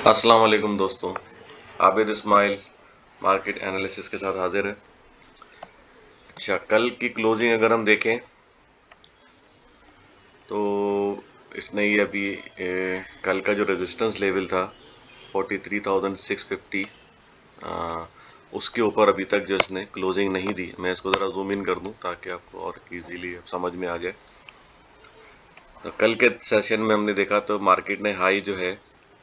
अस्सलाम वालेकुम दोस्तों। आबिद इस्माइल मार्केट एनालिसिस के साथ हाजिर है। अच्छा, कल की क्लोजिंग अगर हम देखें तो इसने ये अभी कल का जो रेजिस्टेंस लेवल था 43,650, उसके ऊपर अभी तक जो इसने क्लोजिंग नहीं दी। मैं इसको ज़रा जूम इन कर दूं ताकि आपको और इजीली समझ में आ जाए। तो कल के सेशन में हमने देखा तो मार्केट ने हाई जो है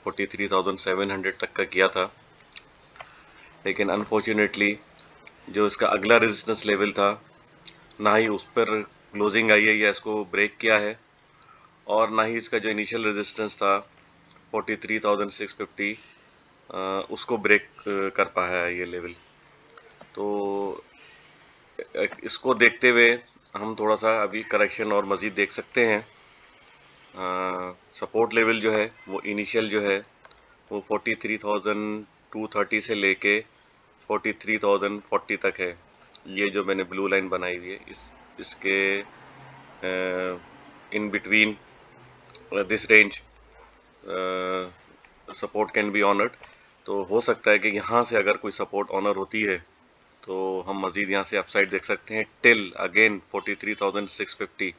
43,700 तक का किया था, लेकिन अनफॉर्चुनेटली जो इसका अगला रेजिस्टेंस लेवल था ना ही उस पर क्लोजिंग आई है या इसको ब्रेक किया है, और ना ही इसका जो इनिशियल रेजिस्टेंस था 43,650 उसको ब्रेक कर पाया है ये लेवल। तो इसको देखते हुए हम थोड़ा सा अभी करेक्शन और मज़ीद देख सकते हैं। सपोर्ट लेवल जो है वो इनिशियल जो है वो 43,230 से लेके 43,040 तक है। ये जो मैंने ब्लू लाइन बनाई हुई है इसके in between this range support can be honoured. तो हो सकता है कि यहाँ से अगर कोई सपोर्ट ऑनर होती है तो हम मज़ीद यहाँ से अपसाइड देख सकते हैं टिल अगेन 43,650।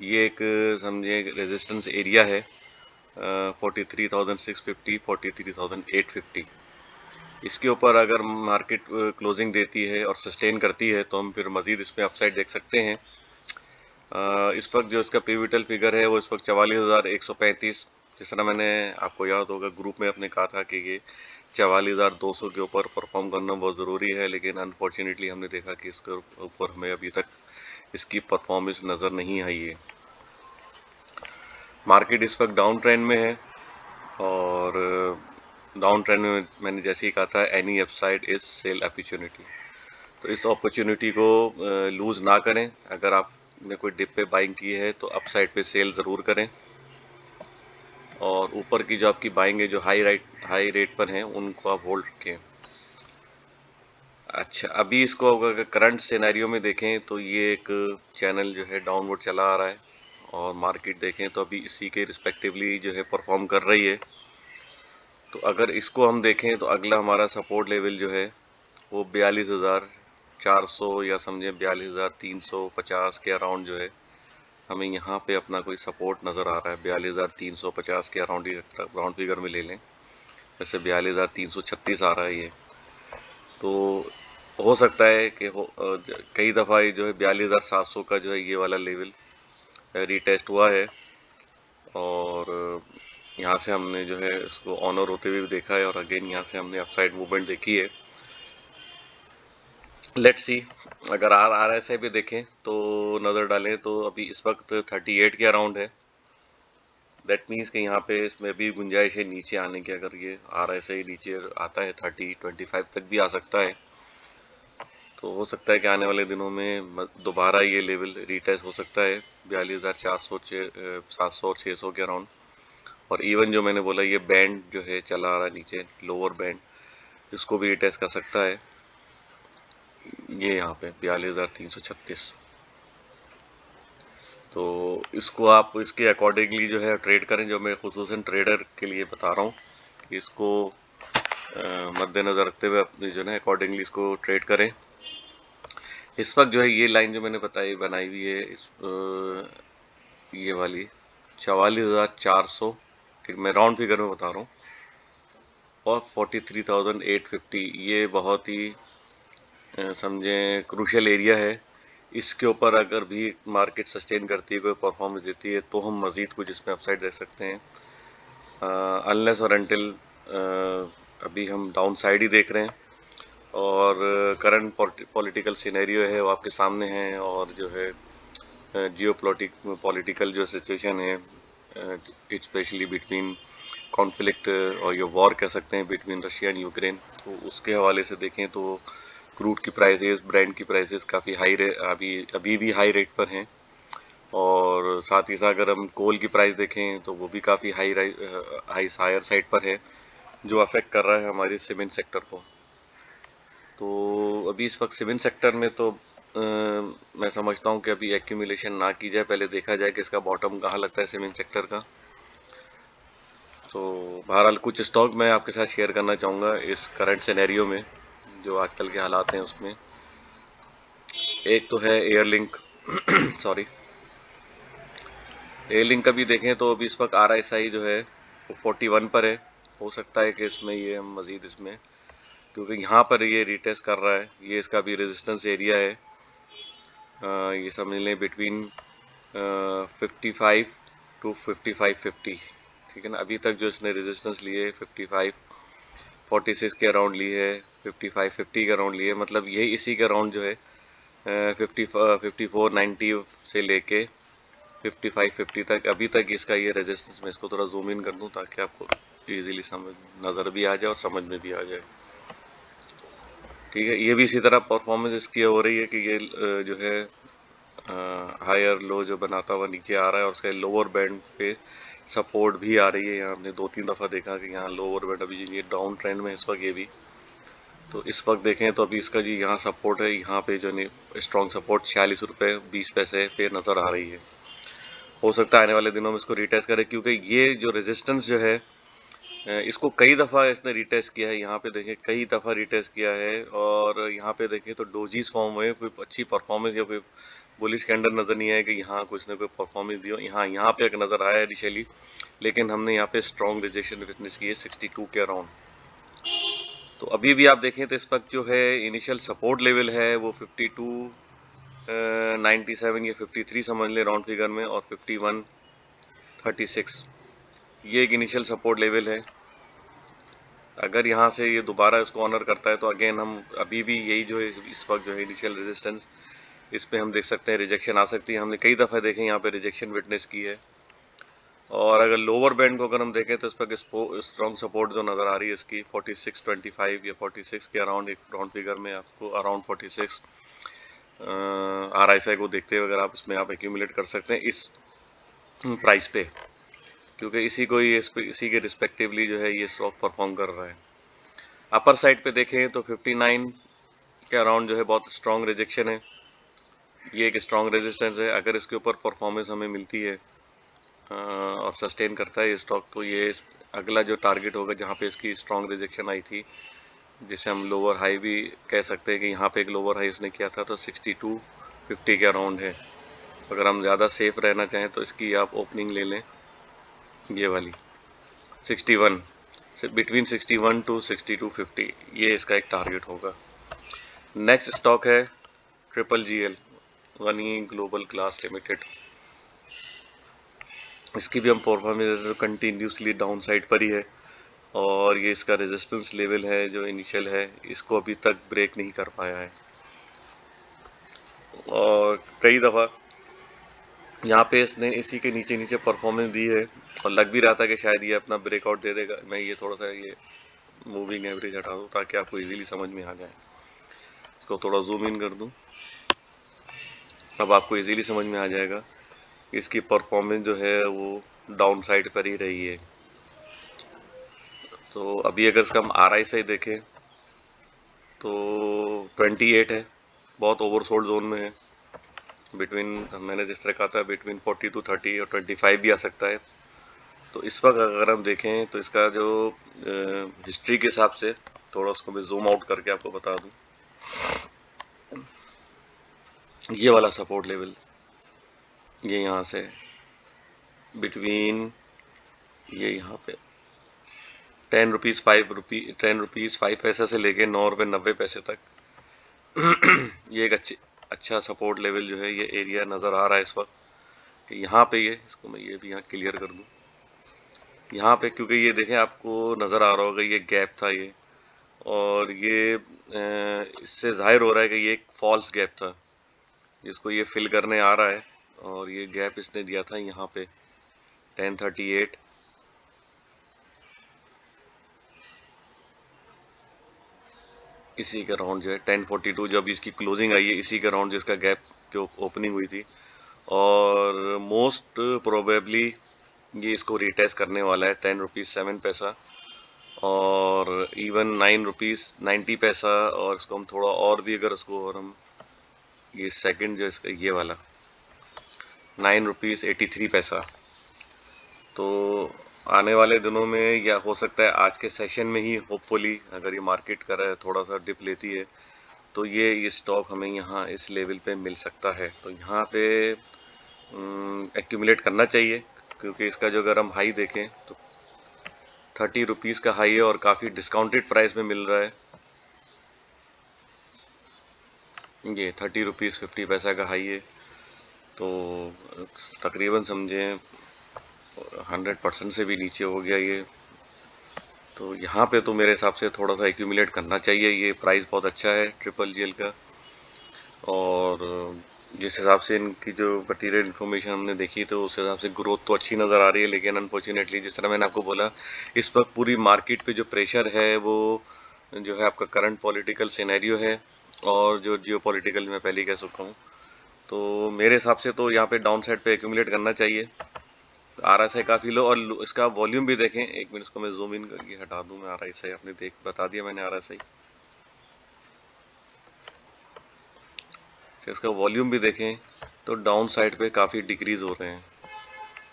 ये एक समझे रेजिस्टेंस एरिया है 43,650 43,850। इसके ऊपर अगर मार्केट क्लोजिंग देती है और सस्टेन करती है तो हम फिर मज़ीद इसमें अपसाइड देख सकते हैं। इस वक्त जो इसका पिवटल फिगर है वो इस वक्त 44,135। जिस तरह मैंने आपको याद होगा ग्रुप में अपने कहा था कि ये 44,200 के ऊपर परफॉर्म करना बहुत ज़रूरी है, लेकिन अनफॉर्चुनेटली हमने देखा कि इसके ऊपर हमें अभी तक इसकी परफॉर्मेंस नज़र नहीं आई है। मार्केट इस वक्त डाउन ट्रेंड में है, और डाउन ट्रेंड में मैंने जैसे ही कहा था any upside is sell opportunity. तो इस अपॉर्चुनिटी को लूज़ ना करें। अगर आपने कोई डिप पे बाइंग की है तो अपसाइड पे सेल ज़रूर करें, और ऊपर की जो आपकी बाइंग है जो हाई रेट पर हैं उनको आप होल्ड रखें। अच्छा, अभी इसको अगर करंट सिनेरियो में देखें तो ये एक चैनल जो है डाउनवर्ड चला आ रहा है, और मार्केट देखें तो अभी इसी के रिस्पेक्टिवली जो है परफॉर्म कर रही है। तो अगर इसको हम देखें तो अगला हमारा सपोर्ट लेवल जो है वो 42,400 या समझे 42,350 के अराउंड जो है हमें यहाँ पे अपना कोई सपोर्ट नज़र आ रहा है। 42,350 के अराउंड ही राउंड फिगर में ले लें, जैसे 42,336 आ रहा है ये। तो हो सकता है कि कई दफ़ा ये जो है 42,700 का जो है ये वाला लेवल रीटेस्ट हुआ है, और यहाँ से हमने जो है इसको ऑनर होते हुए भी देखा है, और अगेन यहाँ से हमने अपसाइड मूवमेंट देखी है। लेट्स सी, अगर आर एस आई पे देखें तो नज़र डालें तो अभी इस वक्त 38 के अराउंड है। दैट मीन्स कि यहाँ पे इसमें भी गुंजाइश है नीचे आने की। अगर ये आर एस आई नीचे आता है 25 तक भी आ सकता है, तो हो सकता है कि आने वाले दिनों में दोबारा ये लेवल रीटेस्ट हो सकता है 42,400 700 और 600 के अराउंड। और इवन जो मैंने बोला ये बैंड जो है चला आ रहा है नीचे, लोअर बैंड, इसको भी रीटेस्ट कर सकता है। ये यहाँ पे 42,336। तो इसको आप इसके अकॉर्डिंगली जो है ट्रेड करें, जो मैं खुसूसन ट्रेडर के लिए बता रहा हूँ कि इसको मद्देनज़र रखते हुए अपनी जो है अकॉर्डिंगली इसको ट्रेड करें। इस वक्त जो है ये लाइन जो मैंने बनाई हुई है ये वाली 44,400 कि मैं राउंड फिगर में बता रहा हूँ, और 43,850, ये बहुत ही समझें क्रूशियल एरिया है। इसके ऊपर अगर भी मार्केट सस्टेन करती है, कोई परफॉर्मेंस देती है, तो हम मज़ीद कुछ इसमें अपसाइड देख सकते हैं। अनलेस और अनटिल अभी हम डाउन साइड ही देख रहे हैं, और करंट पॉलिटिकल सिनेरियो है वो आपके सामने है, और जो है पॉलिटिकल जो सिचुएशन है स्पेशली बिटवीन कॉन्फ्लिक्ट, और ये वॉर कह सकते हैं बिटवीन रशिया एंड यूक्रेन, तो उसके हवाले से देखें तो क्रूड की प्राइसेस, ब्रांड की प्राइसेस काफ़ी अभी भी हाई रेट पर हैं। और साथ ही साथ अगर हम कोल की प्राइस देखें तो वो भी काफ़ी हायर साइड पर है, जो अफेक्ट कर रहा है हमारे सीमेंट सेक्टर को। तो अभी इस वक्त सीमेंट सेक्टर में तो मैं समझता हूँ कि अभी एक्यूमुलेशन ना की जाए, पहले देखा जाए कि इसका बॉटम कहाँ लगता है सीमेंट सेक्टर का। तो बहरहाल कुछ स्टॉक मैं आपके साथ शेयर करना चाहूँगा इस करंट सिनेरियो में, जो आजकल के हालात हैं उसमें। एक तो है एयरलिंक सॉरी, एयरलिंक का भी देखें तो अभी इस वक्त RSI जो है वो 41 पर है। हो सकता है कि इसमें ये हम मज़ीद इसमें, क्योंकि यहाँ पर ये रिटेस्ट कर रहा है, ये इसका भी रेजिस्टेंस एरिया है। ये समझ लें बिटवीन 55 टू 5550, ठीक है ना। अभी तक जो इसने रेजिस्टेंस लिए 55 46 के अराउंड ली है, 55 50 के अराउंड लिए, मतलब यही इसी के अराउंड जो है 5490 से लेके 55 50 तक अभी तक इसका ये रेजिस्टेंस। मैं इसको थोड़ा जूम इन कर दूं ताकि आपको इजीली समझ नज़र भी आ जाए और समझ में भी आ जाए, ठीक है। ये भी इसी तरह परफॉर्मेंस इसकी हो रही है कि ये जो है हायर लो जो बनाता हुआ नीचे आ रहा है, और उसके लोअर बैंड पे सपोर्ट भी आ रही है। यहाँ हमने 2-3 दफ़ा देखा कि यहाँ लोअर बैंड अभी ये डाउन ट्रेंड में इस वक्त ये भी, तो इस वक्त देखें तो अभी इसका जी यहाँ सपोर्ट है, यहाँ पे जो स्ट्रॉन्ग सपोर्ट 46 रुपये 20 पैसे पे नज़र आ रही है। हो सकता है आने वाले दिनों में इसको रिटेस्ट करे, क्योंकि ये जो रेजिस्टेंस जो है इसको कई दफ़ा इसने रिटेस्ट किया है। यहाँ पे देखें कई दफ़ा रिटेस्ट किया है, और यहाँ पे देखें तो डोजीज फॉर्म हुए, कोई अच्छी परफॉर्मेंस या कोई बुलिश कैंडल नज़र नहीं आया कि यहाँ कुछ ने कोई परफॉर्मेंस दी हो। यहाँ पे एक नज़र आया इनिशियली, लेकिन हमने यहाँ पे स्ट्रॉन्ग रिजेक्शन विटनेस की है 62 के अराउंड। तो अभी भी आप देखें तो इस वक्त जो है इनिशियल सपोर्ट लेवल है वो 52 97 या 53 समझ लें राउंड फिगर में, और 51 36 ये एक इनिशियल सपोर्ट लेवल है। अगर यहाँ से ये दोबारा इसको ऑनर करता है तो अगेन हम अभी भी यही जो है इस वक्त जो है इनिशियल रेजिस्टेंस, इस पे हम देख सकते हैं रिजेक्शन आ सकती है। हमने कई दफ़ा देखे यहाँ पे रिजेक्शन विटनेस की है। और अगर लोअर बैंड को अगर हम देखें तो इस पर स्ट्रॉन्ग सपोर्ट जो नज़र आ रही है इसकी 4625 या 46 के अराउंड, एक राउंड फिगर में आपको अराउंड 46 RSI को देखते हुए अगर आप इसमें आप एक्यूमुलेट कर सकते हैं इस प्राइस पे, क्योंकि इसी को ये इसी के रिस्पेक्टिवली जो है ये स्टॉक परफॉर्म कर रहा है। अपर साइड पे देखें तो 59 के अराउंड जो है बहुत स्ट्रॉन्ग रिजेक्शन है, ये एक स्ट्रॉन्ग रेजिस्टेंस है। अगर इसके ऊपर परफॉर्मेंस हमें मिलती है और सस्टेन करता है ये स्टॉक, तो ये अगला जो टारगेट होगा जहाँ पे इसकी स्ट्रॉन्ग रिजेक्शन आई थी, जिसे हम लोअर हाई भी कह सकते हैं कि यहाँ पे एक लोअर हाई इसने किया था, तो 6250 के अराउंड है। अगर हम ज़्यादा सेफ रहना चाहें तो इसकी आप ओपनिंग ले लें, ये वाली 61 से बिटवीन 61 टू 6250, ये इसका एक टारगेट होगा। नेक्स्ट स्टॉक है GGL वनी ग्लोबल ग्लास लिमिटेड। इसकी भी हम परफॉर्मेंस कंटिन्यूसली डाउन साइड पर ही है, और ये इसका रेजिस्टेंस लेवल है जो इनिशियल है, इसको अभी तक ब्रेक नहीं कर पाया है। और कई दफ़ा यहाँ पे इसने इसी के नीचे नीचे परफॉर्मेंस दी है, और लग भी रहा था कि शायद ये अपना ब्रेकआउट दे देगा। मैं ये थोड़ा सा ये मूविंग एवरेज हटा दूँ ताकि आपको इजीली समझ में आ जाए। इसको थोड़ा जूम इन कर दूँ, अब आपको इजीली समझ में आ जाएगा। इसकी परफॉर्मेंस जो है वो डाउन साइड पर ही रही है। तो अभी अगर इसका हम RSI देखें तो 28 है, बहुत ओवरसोल्ड जोन में है। बिटवीन, मैंने जिस तरह कहा था बिटवीन 40 टू 30 और 25 भी आ सकता है। तो इस वक्त अगर हम देखें तो इसका जो हिस्ट्री के हिसाब से, थोड़ा उसको मैं जूम आउट करके आपको बता दूं, ये वाला सपोर्ट लेवल ये यहाँ से बिटवीन, ये यहाँ पे 10 रुपीज़ 5 पैसे से लेके 9 रुपये 90 पैसे तक ये एक अच्छा सपोर्ट लेवल जो है, ये एरिया नज़र आ रहा है इस वक्त कि यहाँ पे ये, इसको मैं ये भी यहाँ क्लियर कर दूँ यहाँ पे, क्योंकि ये देखें आपको नज़र आ रहा होगा ये गैप था ये, और ये इससे जाहिर हो रहा है कि ये एक फॉल्स गैप था जिसको ये फिल करने आ रहा है, और ये गैप इसने दिया था यहाँ पे 1038, इसी के अराउंड जो है 1042 जब इसकी क्लोजिंग आई है, इसी के अराउंड जिसका गैप जो ओपनिंग हुई थी, और मोस्ट प्रोबेबली ये इसको रिटेस्ट करने वाला है 10 रुपीज़ 7 पैसा, और इवन 9 रुपीज़ 90 पैसा, और इसको हम थोड़ा और भी अगर इसको, और हम ये सेकंड जो इसका ये वाला 9 रुपीज़ 83 पैसा, तो आने वाले दिनों में या हो सकता है आज के सेशन में ही होपफुली अगर ये मार्केट का थोड़ा सा डिप लेती है तो ये स्टॉक हमें यहाँ इस लेवल पे मिल सकता है। तो यहाँ पे एक्यूमुलेट करना चाहिए, क्योंकि इसका जो अगर हम हाई देखें तो 30 रुपीज़ का हाई है और काफ़ी डिस्काउंटेड प्राइस में मिल रहा है। ये 30 रुपीज़ 50 पैसा का हाई है, तो तकरीबन समझें 100% से भी नीचे हो गया ये। तो यहाँ पे तो मेरे हिसाब से थोड़ा सा एक्यूमुलेट करना चाहिए। ये प्राइस बहुत अच्छा है ट्रिपल जीएल का, और जिस हिसाब से इनकी जो मटीरियल इन्फॉर्मेशन हमने देखी तो उस हिसाब से ग्रोथ तो अच्छी नज़र आ रही है, लेकिन अनफॉर्चुनेटली जिस तरह मैंने आपको बोला, इस वक्त पूरी मार्केट पे जो प्रेशर है वो जो है आपका करंट पॉलिटिकल सिनेरियो है, और जो जियो पॉलिटिकल मैं पहले ही कह चुका हूँ। तो मेरे हिसाब से तो यहाँ पे डाउन साइड पे एक्यूमुलेट करना चाहिए। RSI काफ़ी लो, और इसका वॉल्यूम भी देखें। एक मिनट, इसको मैं जूम इन करके हटा दूँ। मैं RSI आपने बता दिया मैंने RSI। इसका वॉल्यूम भी देखें तो डाउन साइड पे काफ़ी डिक्रीज हो रहे हैं।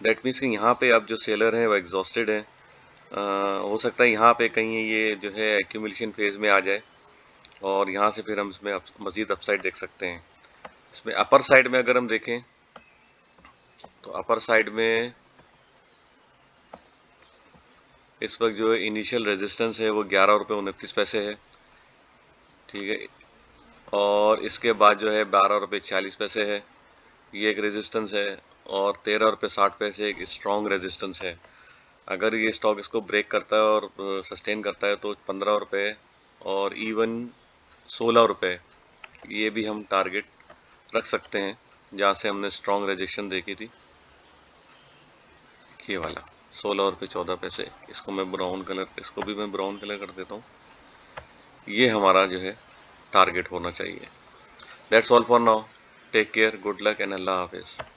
दैट मीन्स कि यहाँ पे अब जो सेलर हैं वो एग्जॉस्टेड हैं। हो सकता है यहाँ पे कहीं ये जो है एक्यूमुलेशन फेज में आ जाए, और यहाँ से फिर हम इसमें मज़ीद अपसाइड देख सकते हैं। इसमें अपर साइड में अगर हम देखें तो अपर साइड में इस वक्त जो इनिशियल रेजिस्टेंस है वो 11 रुपये 29 पैसे है, ठीक है। और इसके बाद जो है 12 रुपये 40 पैसे है, ये एक रेजिस्टेंस है। और 13 रुपये 60 पैसे एक स्ट्रॉन्ग रेजिस्टेंस है। अगर ये स्टॉक इसको ब्रेक करता है और सस्टेन करता है तो 15 रुपये और इवन 16 रुपये, ये भी हम टारगेट रख सकते हैं, जहाँ से हमने स्ट्रॉन्ग रेजिस्टेंस देखी थी। ये वाला 16 रुपये 14 पैसे, इसको मैं ब्राउन कलर, इसको भी मैं ब्राउन कलर कर देता हूँ। ये हमारा जो है टारगेट होना चाहिए। That's all for now. Take care, good luck and अल्लाह हाफिज़।